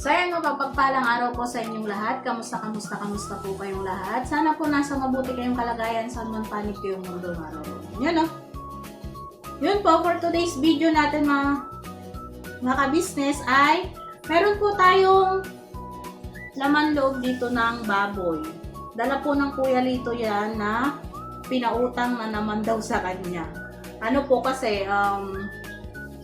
So ayan, mapagpalang araw po sa inyong lahat. Kamusta po kayong lahat? Sana po nasa mabuti kayong kalagayan sa man panig kayong mundo araw. Yun Yun po, for today's video natin mga ka-business ay meron po tayong laman loob dito ng baboy. Dala po ng Kuya Lito yan na pinautang na naman daw sa kanya. Ano po kasi,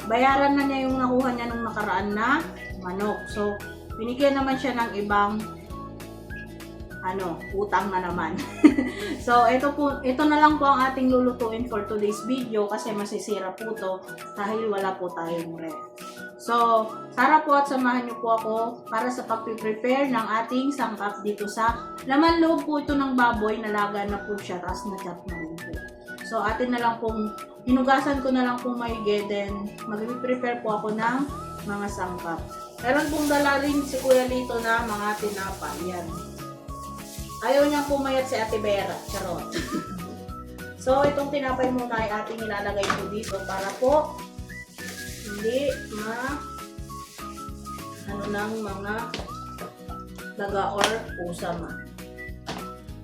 bayaran na niya yung nakuha niya nung nakaraan na manok. So, binigyan naman siya ng ibang utang na naman. So, ito na lang po ang ating lulutuin for today's video kasi masisira po to dahil wala po tayong ref. So, tara po at samahan niyo po ako para sa pag-prepare ng ating sangkap dito sa laman loob po ito ng baboy. Nalaga na po siya, tapos na-chop na rin po. So, atin na lang pong, hinugasan ko na lang pong maigi, then mag-prepare po ako ng mga sangkap. Meron pong dala rin si Kuya Lito na mga tinapay. Yan. Ayaw niyang pumayat si Ate Vera. Charot. So, itong tinapay muna ay ating ilalagay po dito para po hindi ng mga daga or pusa man.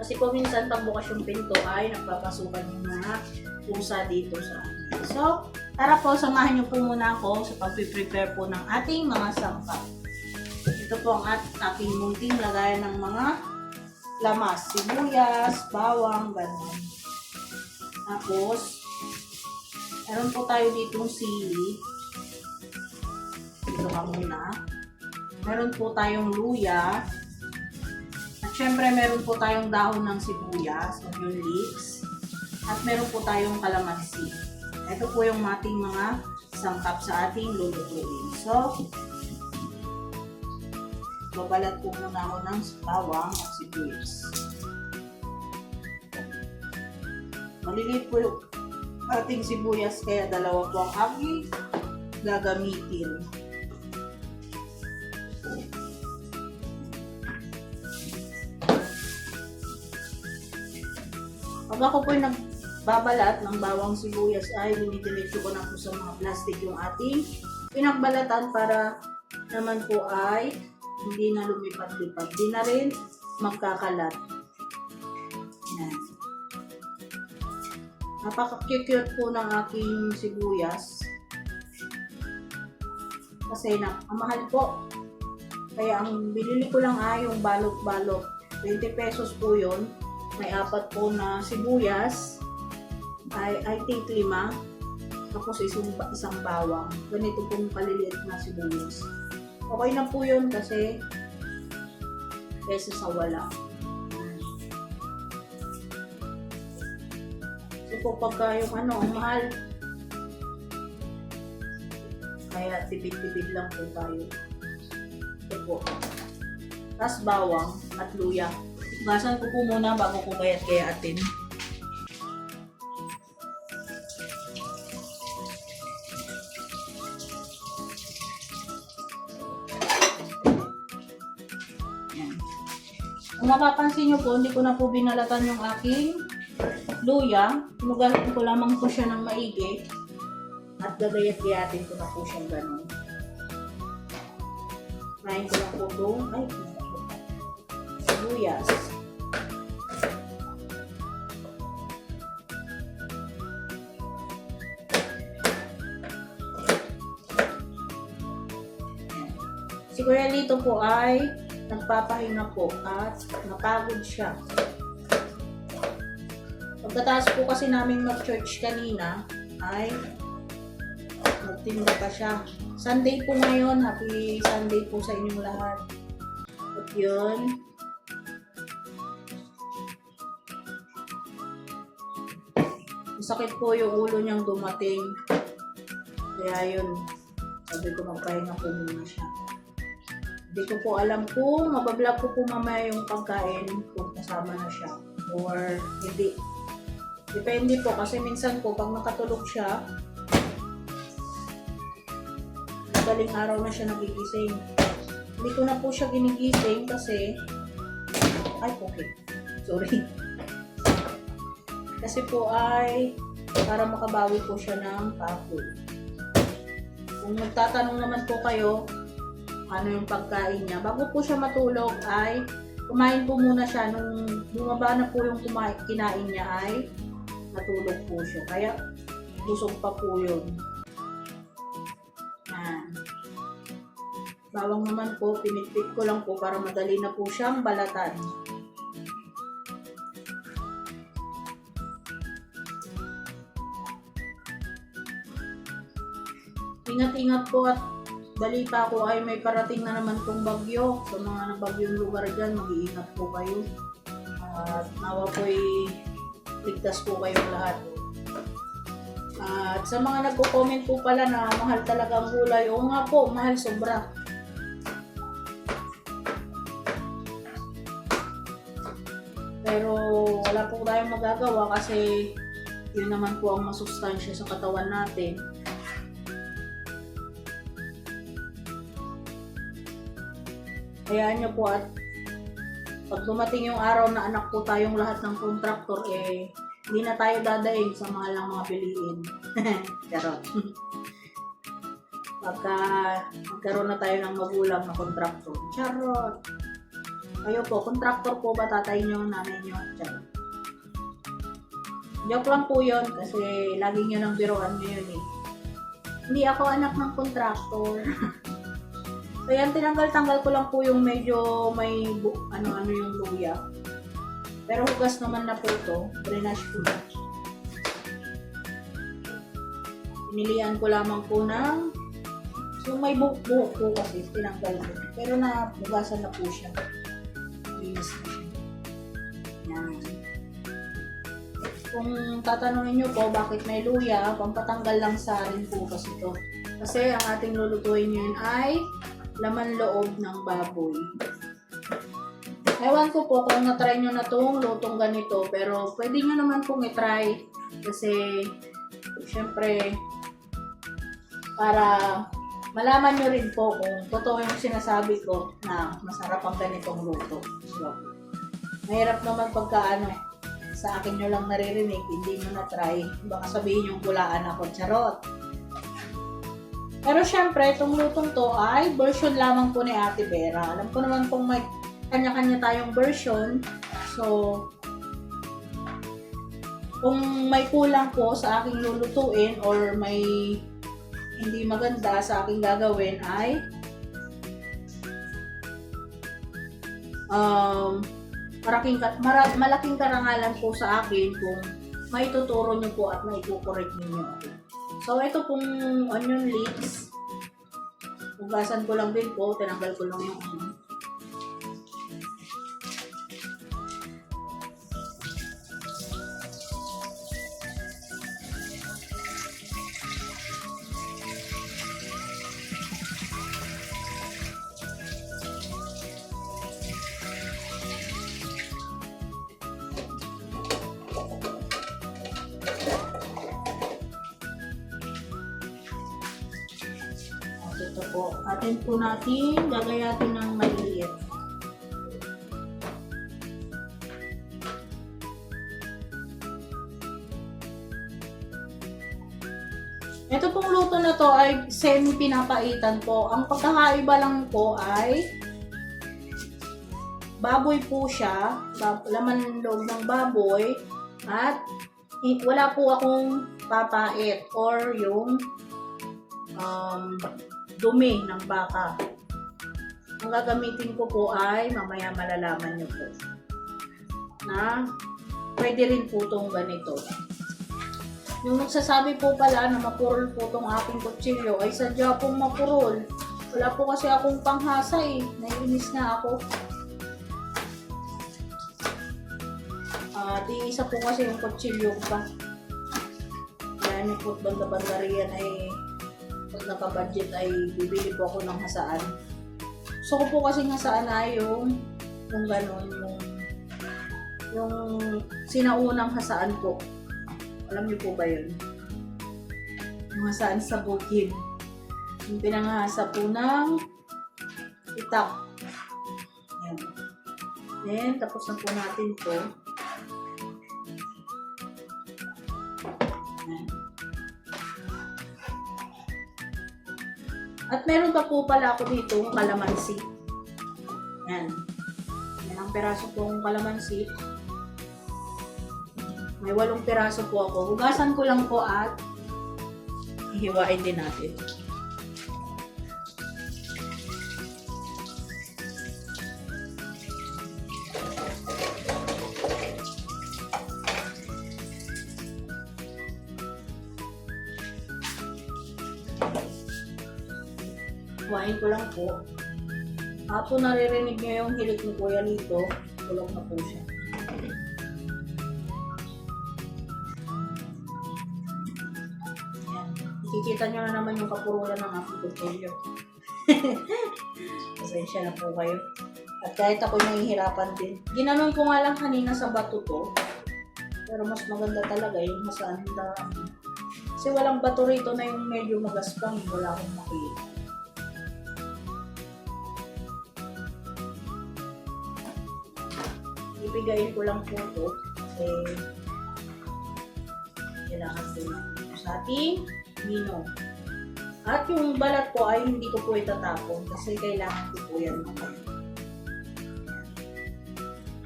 Kasi po minsan pag bukas yung pinto ay nagpapasukan yung mga pusa dito sa amin. So, tara po, samahan niyo po muna ako sa pag-prepare po ng ating mga sangkap. Ito po ang aking munting lagayan ng mga lamas, sibuyas, bawang, gano'n. Tapos, meron po tayo ditong sili. Ito ka muna. Meron po tayong luya. At syempre, meron po tayong dahon ng sibuyas, onion leeks. At meron po tayong kalamansi. Ito po yung ating mga sangkap sa ating lulutuin. So, babalat po muna ako ng bawang at sibuyas. Maliliit po yung ating sibuyas kaya dalawa po ang aking gagamitin. Pag ako po yung nagbabalat ng bawang sibuyas ay dinidiretso ko na po sa mga plastic yung ating pinagbalatan para naman po ay hindi na lumipat-lipat. Di na rin magkakalat. Yan. Napaka-cute po ng aking sibuyas. Kasi ang mahal po. Kaya ang binili ko lang ay yung balot-balot. 20 pesos po yun. May 4 po na sibuyas. I think 5. Tapos isang bawang. Ganito pong kaliliit na sibuyas. Okay na po yun kasi kesa sa wala. So po pagka yung ang mahal, kaya tipid-tipid lang po tayo. Ito po. Tapos bawang at luya. Gasan ko po muna bago ko kayat-kayatin. Kung mapapansin nyo po, hindi ko na po binalatan yung aking luya. Hinugasan ko lamang po siya ng maigi. At gagayat-gayatin ko na po siyang ganun. Kain ko lang po doon. Ay, sibuyas. Si Kuya Lito po ay nagpapahinga po at napagod siya. Pagkatapos po kasi namin mag-church kanina ay magtinda pa siya. Sunday po ngayon. Happy Sunday po sa inyong lahat. At yun. Masakit po yung ulo niyang dumating. Kaya yun. Sabi ko magpahinga po muna siya. Hindi ko po alam kung mabablog ko po mamaya yung pagkain kung kasama na siya or hindi. Depende po kasi minsan po pag nakatulog siya, madaling araw na siya nagigising. Hindi ko na po siya ginigising kasi sorry. Kasi po ay para makabawi po siya ng pagod. Kung magtatanong naman po kayo, ano yung pagkain niya. Bago po siya matulog ay kumain po muna siya. Nung bumaba na po yung kinain niya ay natulog po siya. Kaya busog pa po yun. Yan. Bawang naman po, pinitpit ko lang po para madali na po siyang balatan. Ingat-ingat po at balita ko ay may parating na naman pong bagyo. Sa mga nabagyong lugar dyan, mag-iingat po kayo. At nawa po'y ligtas po kayong lahat. At sa mga nagko-comment po pala na mahal talaga ang gulay, oo nga po, mahal sobra. Pero wala po tayong magagawa kasi yun naman po ang masustansya sa katawan natin. Hayaan nyo po at pag dumating yung araw na anak po tayong lahat ng kontraktor, hindi na tayo dadaing sa mahal ng mga piliin. Charot. Pagka magkaroon na tayo ng magulang na kontraktor. Charot. Kayo po, kontraktor po ba tatay nyo, nanay nyo? Charot. Joke lang po yun kasi lagi nyo nang biruan nyo yun eh. Hindi ako anak ng kontraktor. So yan, tinanggal-tanggal ko lang po yung medyo may ano-ano yung luya. Pero hugas naman na po ito. Drainage po na. Pinilian ko lamang po ng so may buhok po kasi tinanggal ko. Pero hugasan na po siya. Linis na siya. Yan. Kung tatanungin nyo po bakit may luya, pampatanggal lang sa rin po kasi ito. Kasi ang ating lulutuin yun ay laman loob ng baboy. Ewan ko po kung na-try nyo na itong lutong ganito, pero pwede nyo naman pong i-try kasi syempre para malaman nyo rin po kung totoo yung sinasabi ko na masarap ang ganitong luto. So, mahirap naman pagka sa akin nyo lang naririnig, hindi nyo na-try. Baka sabihin yung bulaan ako, charot. Pero syempre, itong lutong to ay version lamang po ni Ate Vera. Alam ko naman kung may kanya-kanya tayong version. So, kung may kulang po sa aking lulutuin or may hindi maganda sa aking gagawin ay malaking karangalan po sa akin kung maituturo nyo po at maitukorek ninyo ako. So, ito pong onion leeks. Hugasan ko lang din po. Tinanggal ko lang yung ito po. Atin po natin gagayatin ng maliit. Ito pong luto na to ay semi-pinapaitan po. Ang pagkakaiba lang po ay baboy po siya, laman loob ng baboy, at wala po akong papait or yung dumi ng baka. Ang gagamitin ko po ay mamaya malalaman nyo po na pwede rin po itong ganito. Yung nagsasabi po pala na mapurol po itong aking kutsilyo ay sadya pong mapurol. Wala po kasi akong panghasa eh. Naiinis nga ako. Di isa po kasi yung kutsilyo ko pa. Kaya niyo po banda-banda riyan ay pag naka-budget ay bibili po ako ng hasaan. So ko po kasi hasaan ay yung gano'n, yung sinaunang hasaan po. Alam niyo po ba yun? Yung hasaan sa bukid. Yung pinangahasa po ng itak. Ayan. Then, tapos na po natin to. At meron pa po pala ako dito kalamansi. Yan. Yan ang peraso pong kalamansi. May 8 piraso po ako. Hugasan ko lang po at hihiwain din natin. Hiwain ko lang po. Apo naririnig niyo yung hilik ni Kuya dito. Tulog na po siya. Kikita nyo na naman yung kapurulan ng aking tutorial. Pasensya na po kayo. At kahit ako nahihirapan din. Ginanon ko nga lang kanina sa bato to. Pero mas maganda talaga yung masaan daan. Kasi walang bato rito na yung medyo magaspang. Wala akong makita. Ibigayin ko lang po ito. Kasi kailangan po natin sa ating minong. At yung balat po ay hindi ko po itatapon kasi kailangan ko po yan mamaya.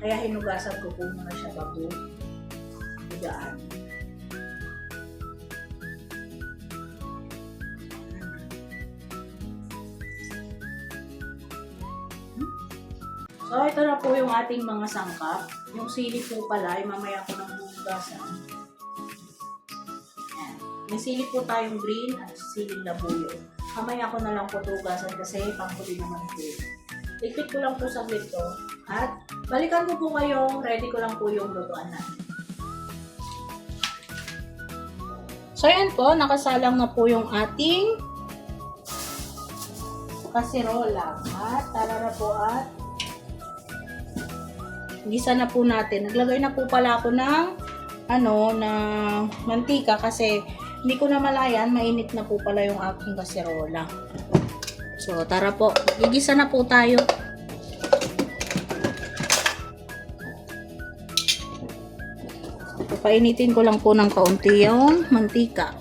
Kaya hinugasan ko po muna siya bago higaan. So, ito na po yung ating mga sangkap. Yung sili po pala ay mamaya ko nang hugasan. May sili po tayong green at siling labuyo. Mamaya ko na lang po tugasan kasi panghuli naman po. Tiktik ko lang po saglit to. At balikan ko po kayong ready ko lang po yung lutuan natin. So yan po, nakasalang na po yung ating kasirola. At tara na po at gisa na po natin. Naglagay na po pala ako ng mantika kasi hindi ko na malayan, mainit na po pala yung aking kaserola. So, tara po. Gigisa na po tayo. Painitin ko lang po ng kaunti yung mantika.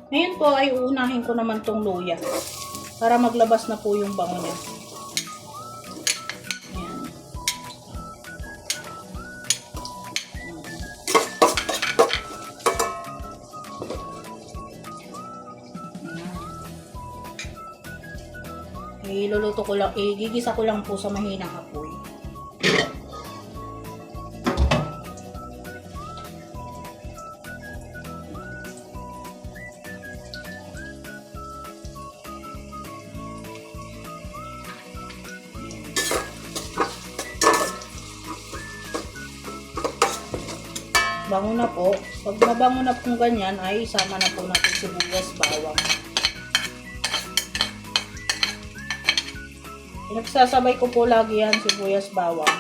Ngayon po ay uunahin ko naman tong luya para maglabas na po yung bango niya. Iluluto ko lang, igigisa ko lang po sa mahinang apoy. Bango na po. Pag mabango na po ganyan, ay isama na po natin sibuyas, bawang. Nagsasabay ko po lagi yan, sibuyas, bawang.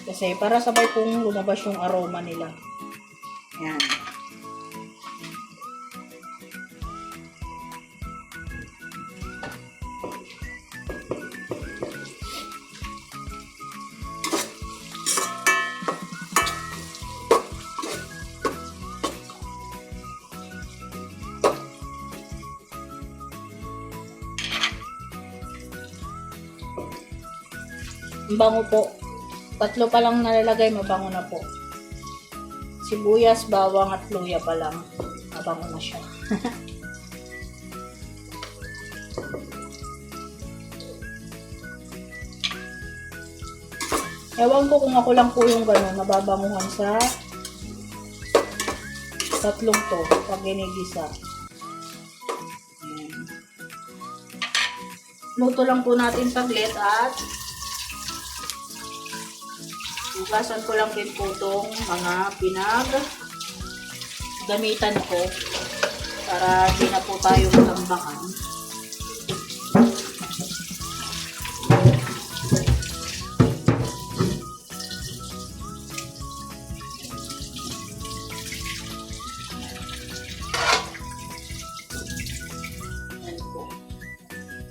Kasi para sabay pong lumabas yung aroma nila. Yan. Bango po. 3 pa lang nalalagay, mabango na po. Sibuyas, bawang at luya pa lang. Mabango na siya. Ewan ko kung ako lang po yung gano'n, nababanguhan sa 3 to pag ginigisa. Luto lang po natin saglit at hugasan ko lang din po itong mga gamitan ko para di na po tayo matambakan.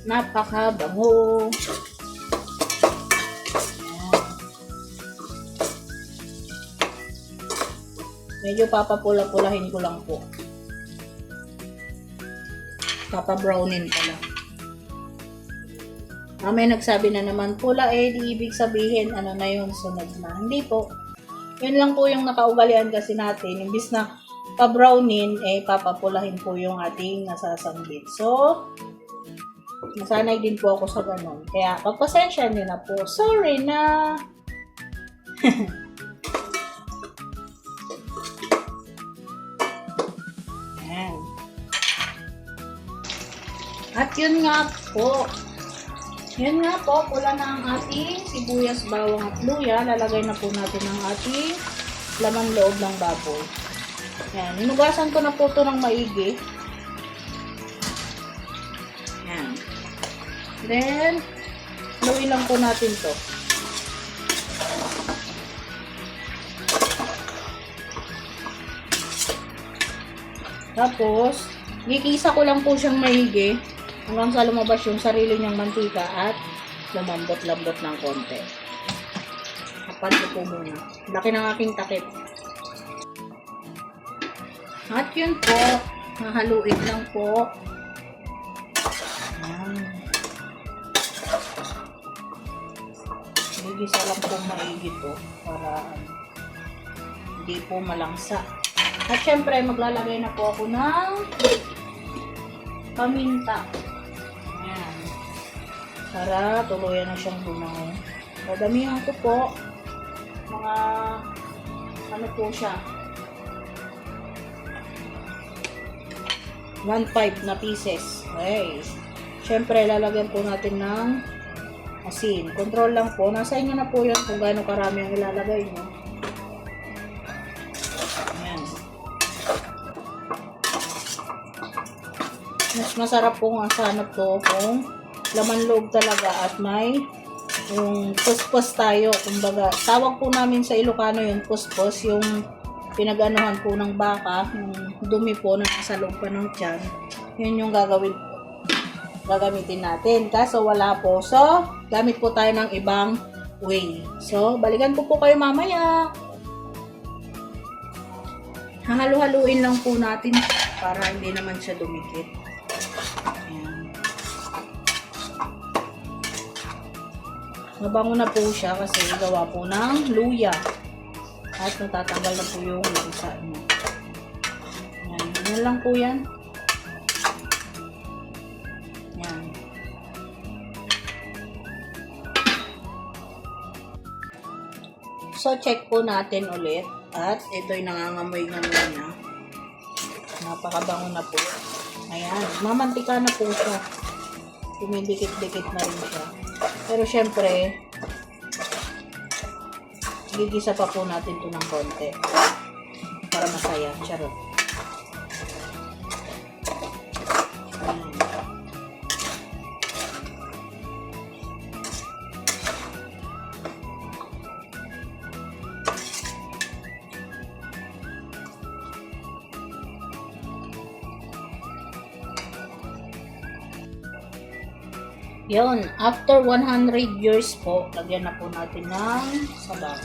Napakabango. Medyo papapula-pulahin ko lang po. Papa-brownin pala. May nagsabi na naman, pula di ibig sabihin, ano na yun, sunod na. Hindi po. Yun lang po yung nakaugalian kasi natin. Imbis na pa-brownin, papapulahin po yung ating nasasambit. So, nasanay din po ako sa ganun. Kaya, pagpasensya nyo na po. Sorry na. Ayan. At yun nga po. Yun nga po, pula na ang ating sibuyas, bawang at luya. Lalagay na po natin ang ating laman loob ng baboy. Yan, hinugasan ko na po ito ng maigi. Yan. Then, haluin lang po natin to. Tapos, gigisa ko lang po siyang maigi hanggang sa lumabas yung sarili niyang mantika at lumambot-lambot ng konti. Kapan ko po muna. Laki ng aking takip. At yun po, hahaluin lang po. Gigisa lang po maigi to para hindi po malangsa. At syempre, maglalagay na po ako ng paminta. Ayan. Para tuluyan na siyang bumango. Dadamihan ko po. Mga, ano po siya, 1/5 na pieces. Okay. Syempre, lalagyan po natin ng asin. Control lang po. Nasa inyo na po yun kung gaano karami ang ilalagay nyo. Mas masarap po nga sana to kung laman loob talaga at may yung puspos tayo. Kumbaga, tawag po namin sa Ilocano yung puspos, yung pinag-anuhan po ng baka, yung dumi po na nasa loob pa ng tiyan. Yun yung gagamitin natin. Kaso wala po. So, gamit po tayo ng ibang way. So, balikan po kayo mamaya. Hahalu-haluin lang po natin para hindi naman siya dumikit. Ayan. Mabango na po siya kasi gawa po ng luya. At natatanggal na po yung isa niya. Ayan. Yan lang po yan. Ayan. So, check po natin ulit. At ito'y nangangamoy-ngamoy na. Napakabango na po. Ayan, mamantika na po siya. Dumidikit-dikit na rin siya. Pero syempre, gigisa pa po natin ito ng konti. Para masaya. Charot. Ayan. Yun, after 100 years po, lagyan na po natin ng sabaw.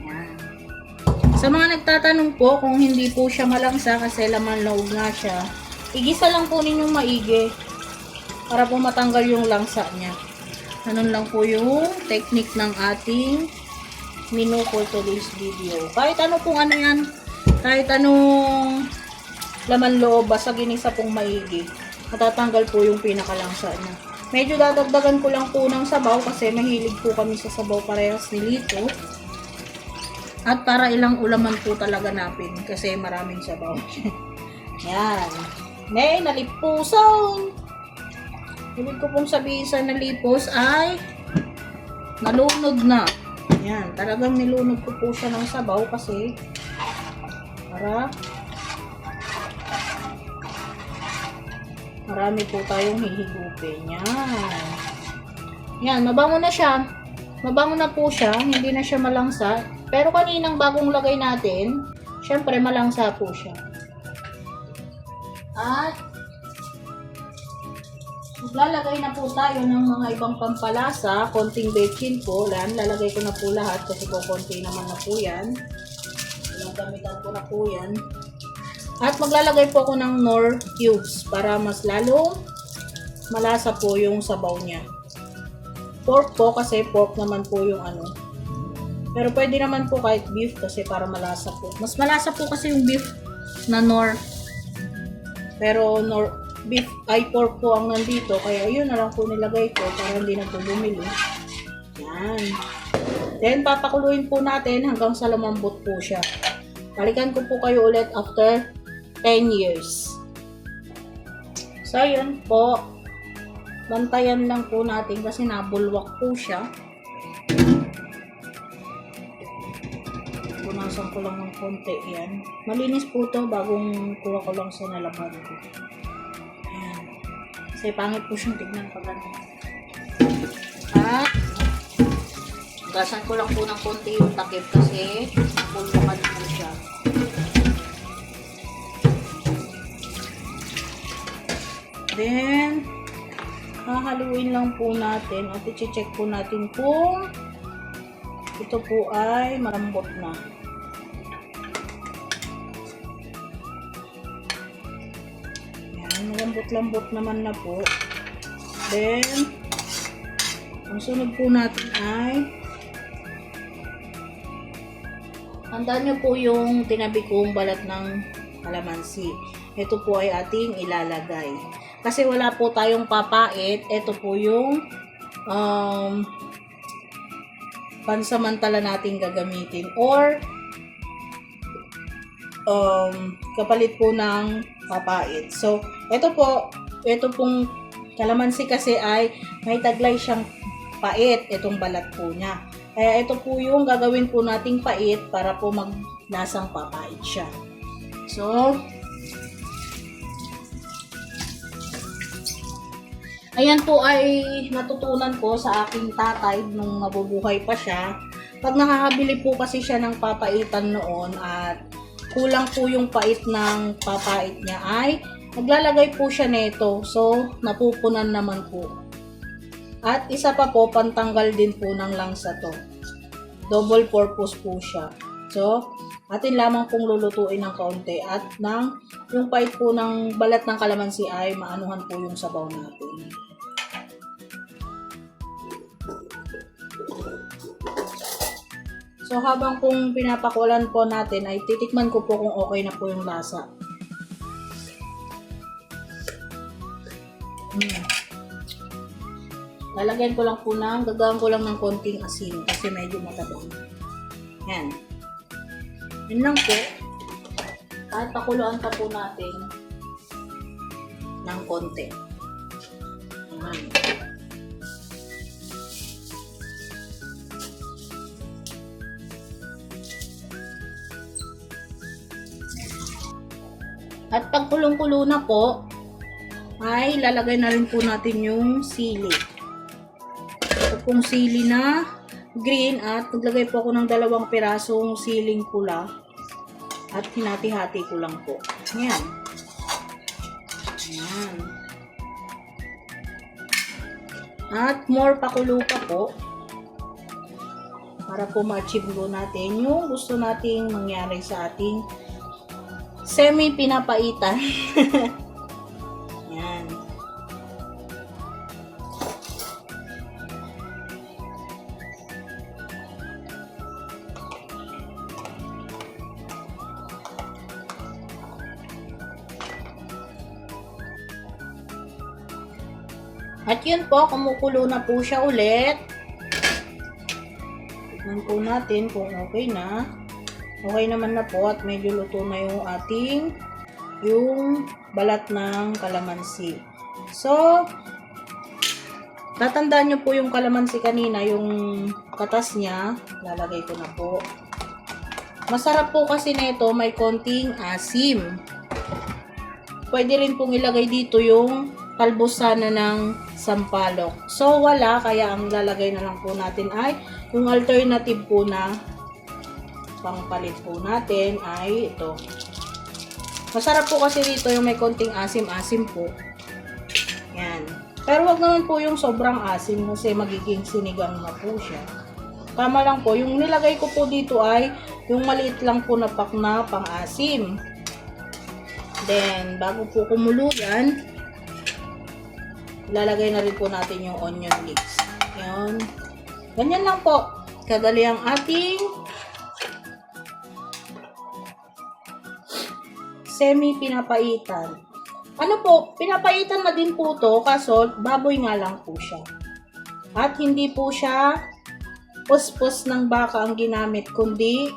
Yan. Sa mga nagtatanong po kung hindi po siya malangsa kasi laman loob nga siya, igisa lang po ninyong maigi para po matanggal yung langsa niya. Ganun lang po yung technique ng ating menu for today's video. Kahit ano pong ano yan, kahit anong laman loob, basta ginisa pong maigi, matatanggal po yung pinakalangsa niya. Medyo dadagdagan ko lang po ng sabaw kasi mahilig po kami sa sabaw parehas ni Lito. At para ilang ulaman po talaga napin kasi maraming sabaw. Yan. Nalipuson! Ibig ko pong sabihin sa nalipos ay nalunod na. Yan. Talagang nilunod ko po siya ng sabaw kasi para marami po tayong hihigupin. Yan. Yan, mabango na siya. Mabango na po siya. Hindi na siya malangsa. Pero kaninang bagong lagay natin, syempre malangsa po siya. At maglalagay na po tayo ng mga ibang pampalasa. Konting baking po. Lalagay ko na po lahat kasi po konti naman na po yan. Nagamitan ko na po yan. At maglalagay po ako ng Knorr cubes para mas lalong malasa po yung sabaw niya. Pork po kasi pork naman po yung ano. Pero pwede naman po kahit beef kasi para malasa po. Mas malasa po kasi yung beef na Knorr. Pero beef ay pork po ang nandito. Kaya yun na lang po nilagay ko para hindi na po bumili. Yan. Then papakuluin po natin hanggang sa lumambot po siya. Balikan ko po kayo ulit after 10 years. So yun po. Bantayan lang po natin kasi nabulwak po siya. Punasan ko lang ng konti yan. Malinis po to bagong kuha ko lang sa nalaban ko. Ayan. Kasi pangit po siyang tignan pag ano. At gasan ko lang po ng konti yung takip kasi napulwakan po siya. Then hahaluin lang po natin at i-check po natin kung ito po ay malambot na. Yan, malambot-lambot naman na po. Then, ang sunod po natin ay tandaan nyo po yung tinabi kong balat ng kalamansi. Ito po ay ating ilalagay. Kasi wala po tayong papait. Ito po yung pansamantala natin gagamitin or kapalit po ng papait. So, ito pong kalamansi kasi ay may taglay siyang pait, itong balat po niya. Kaya ito po yung gagawin po nating pait para po maglasang papait siya. So, ayan po ay natutunan ko sa aking tatay nung nabubuhay pa siya. Pag nakakabili po kasi siya ng papaitan noon at kulang po yung pait ng papait niya ay naglalagay po siya nito. So, napupunan naman po. At isa pa po, pantanggal din po ng langsa to. Double purpose po siya. So, atin lamang pong lulutuin ng kaunti at yung pait po ng balat ng kalamansi ay maanuhan po yung sabaw natin. So, habang kung pinapakulan po natin ay titikman ko po kung okay na po yung lasa. Lalagyan ko lang po gagawin ko lang ng konting asin kasi medyo matabang. Yan. Yun lang po. At pakuluan pa po natin ng konti. Yan. At pag kulong-kulo na po, ay lalagay na rin po natin yung sili. Ito pong sili na green at naglagay po ako ng 2 pirasong siling pula at hinati-hati ko lang po. Ayan. Ayan. At more pakulo pa po para po ma-achieve natin yung gusto nating mangyari sa ating semi-pinapaitan. Yan. At yun po, kumukulo na po siya ulit. Tignan po natin kung okay na. Okay naman na po at medyo luto na yung balat ng kalamansi. So, tatandaan nyo po yung kalamansi kanina, yung katas niya, lalagay ko na po. Masarap po kasi nito, may konting asim. Pwede rin pong ilagay dito yung kalbusana ng sampalok. So, wala, kaya ang lalagay na lang po natin ay yung alternative po na pangpalit po natin ay ito. Masarap po kasi dito yung may konting asim-asim po. Yan. Pero wag naman po yung sobrang asim kasi magiging sinigang na po siya. Tama lang po. Yung nilagay ko po dito ay yung maliit lang po na pack na pang-asim. Then, bago po kumulo yan, ilalagay na rin po natin yung onion leeks. Yan. Ganyan lang po. Kadali ang ating semi-pinapaitan. Ano po, pinapaitan na din po to, kaso baboy nga lang po siya. At hindi po siya puspos ng baka ang ginamit, kundi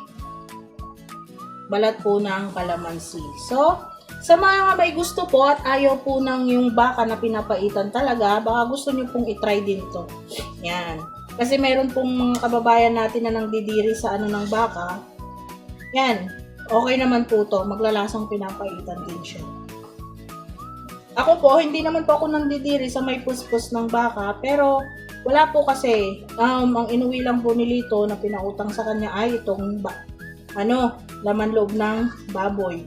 balat po ng kalamansi. So, sa mga may gusto po at ayaw po ng yung baka na pinapaitan talaga, baka gusto nyo pong itry din to. Yan. Kasi mayroon pong mga kababayan natin na nangdidiri sa ano ng baka. Yan. Okay naman po to. Maglalasang pinapaitan din siya. Ako po, hindi naman po ako nandidiri sa may puspos ng baka, pero wala po kasi. Ang inuwi lang po ni Lito na pinautang sa kanya ay itong laman loob ng baboy.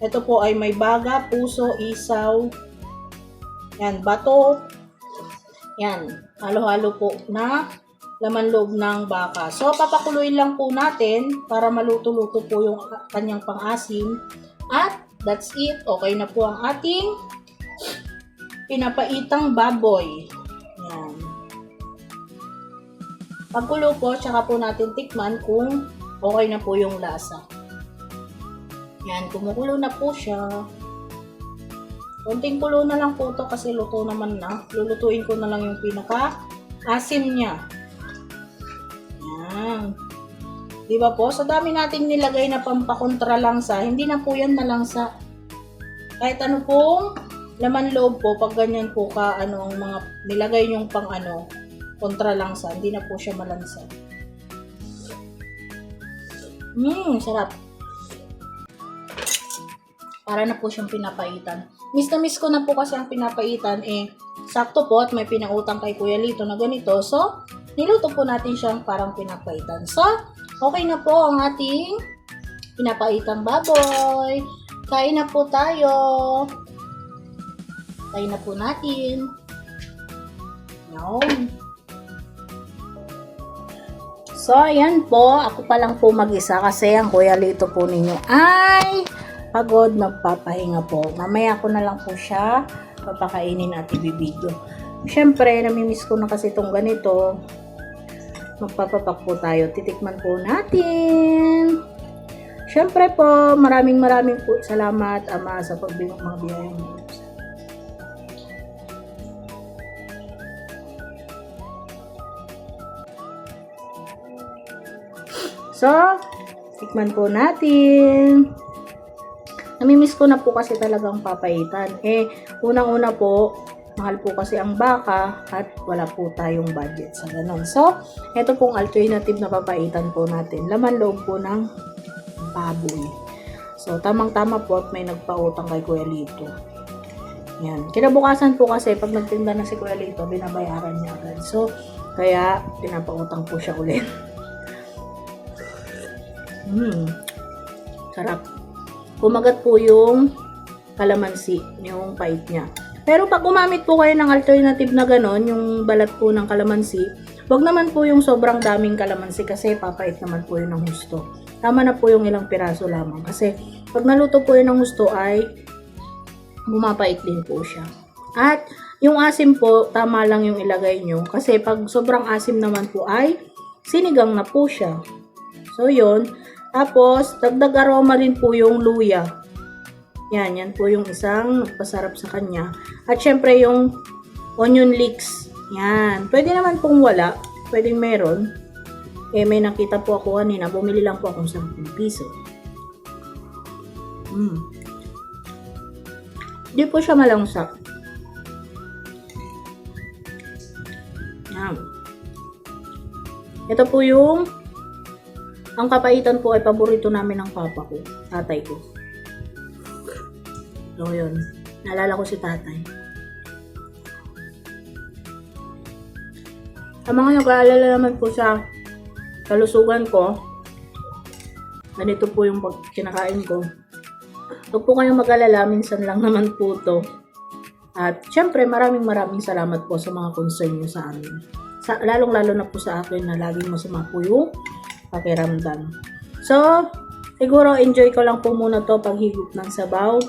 Ito po ay may baga, puso, isaw, yan, bato, yan, halo-halo po na laman loob ng baka. So, papakuluin lang po natin para maluto-luto po yung kanyang pang-asim. At that's it. Okay na po ang ating pinapaitang baboy. Yan. Pagkulo po, tsaka po natin tikman kung okay na po yung lasa. Yan, kumukulo na po siya. Konting kulo na lang po to kasi luto naman na. Lulutuin ko na lang yung pinaka-asim niya. Yan. Diba po? Sa dami nating nilagay na pampakontra langsa, hindi na po yan malangsa. Kahit ano pong laman loob po, pag ganyan po ang mga nilagay yung kontra langsa, hindi na po siya malansa. Sarap. Para na po siyang pinapaitan. Miss na miss ko na po kasi ang pinapaitan. Sakto po at may pinautang kay Kuya Lito na ganito. So, niluto po natin siyang parang pinapaitan. So, okay na po ang ating pinapaitang baboy. Kain na po tayo. Kain na po natin. Yan. So, ayan po. Ako pa lang po mag-isa kasi ang Kuya Lito po ninyo ay pagod, magpapahinga po. Mamaya ko na lang po siya papakainin at ibibidyo. Siyempre, namimiss ko na kasi itong ganito. Magpapapak po tayo. Titikman po natin. Siyempre po, maraming po salamat, Ama, sa pagbigay mga biyayang mo. So, tikman po natin. Namimiss ko na po kasi talagang papaitan. Unang-una po, mahal po kasi ang baka at wala po tayong budget sa ganun. So, ito pong alternative na papaitan po natin. Laman loob po ng baboy. So, tamang-tama po at may nagpautang kay Kuya Lito. Yan. Kinabukasan po kasi pag nagtinda na si Kuya Lito, binabayaran niya agad. So, kaya pinapautang po siya ulit. Sarap. Kumagat po yung kalamansi, yung pait niya. Pero pag gumamit po kayo ng alternative na ganon, yung balat po ng kalamansi, wag naman po yung sobrang daming kalamansi kasi papait naman po yun ng husto. Tama na po yung ilang piraso lamang kasi pag naluto po yun ng husto ay bumapait din po siya. At yung asim po, tama lang yung ilagay nyo kasi pag sobrang asim naman po ay sinigang na po siya. So yun. Tapos, dagdag aroma rin po yung luya. Yan po yung isang nagpasarap sa kanya. At syempre yung onion leeks. Yan. Pwede naman pong wala. Pwedeng meron. May nakita po ako kanina. Bumili lang po akong 10 piso. Di po siya malangsa. Yan. Ito po yung ang kapaitan po ay paborito namin ng papa ko, tatay ko. So, yun. Naalala ko si tatay. Sa mga nag-aalala naman po sa kalusugan ko, ganito po yung kinakain ko. Huwag po kayong mag-alala, minsan lang naman po to. At syempre, maraming salamat po sa mga concern nyo sa amin. lalong-lalo na po sa akin na laging masama po yung pakiramdam. So, siguro enjoy ko lang po muna to paghigop ng sabaw.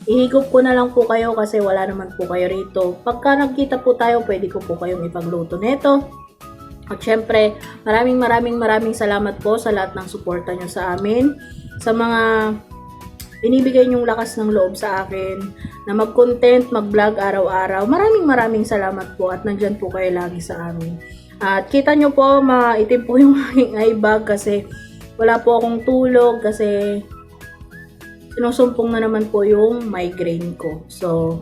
Ihigop ko na lang po kayo kasi wala naman po kayo rito. Pagka nagkita po tayo, pwede ko po kayong ipagluto nito. At syempre, maraming salamat po sa lahat ng suporta nyo sa amin. Sa mga binibigay nyong lakas ng loob sa akin na mag-content, mag-vlog araw-araw. Maraming salamat po at nandyan po kayo lagi sa amin. At kita nyo po, maitim po yung aking eye bag kasi wala po akong tulog kasi sinusumpong na naman po yung migraine ko. So,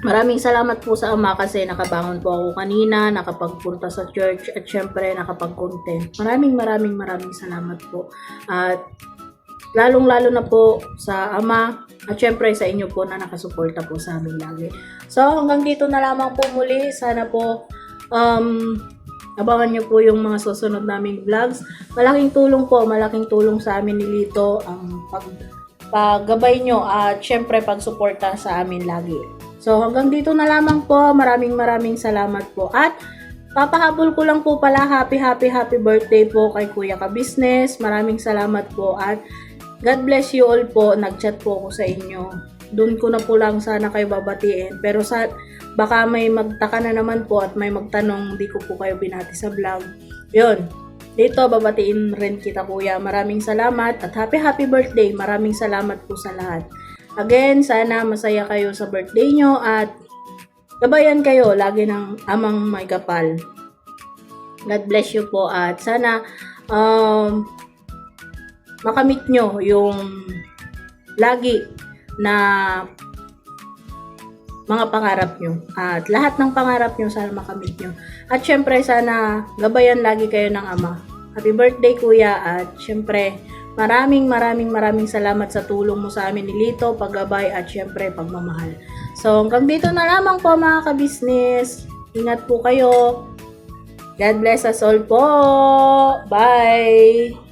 maraming salamat po sa Ama kasi nakabangon po ako kanina, nakapagpunta sa church at syempre nakapag-content. Maraming salamat po. At lalong-lalo na po sa Ama at syempre sa inyo po na nakasuporta po sa amin lagi. So, hanggang dito na lamang po muli. Sana po abangan nyo po yung mga susunod naming vlogs. Malaking tulong sa amin ni Lito ang paggabay nyo at syempre pagsuporta sa amin lagi. So, hanggang dito na lamang po. Maraming salamat po. At papahabol ko lang po pala happy birthday po kay Kuya Ka Business. Maraming salamat po at God bless you all po. Nag-chat po ako sa inyo. Doon ko na po lang sana kayo babatiin. Pero baka may magtaka na naman po at may magtanong, di ko po kayo binati sa vlog. Yun. Dito, babatiin rin kita kuya. Maraming salamat at happy birthday. Maraming salamat po sa lahat. Again, sana masaya kayo sa birthday nyo at gabayan kayo lagi ng amang may kapal. God bless you po at sana makamit nyo yung lagi na mga pangarap nyo. At lahat ng pangarap nyo, sana makamit nyo. At syempre, sana gabayan lagi kayo ng Ama. Happy birthday, Kuya. At syempre, maraming salamat sa tulong mo sa amin ni Lito, paggabay at syempre, pagmamahal. So, hanggang dito na lamang po mga ka-business. Ingat po kayo. God bless us all po. Bye!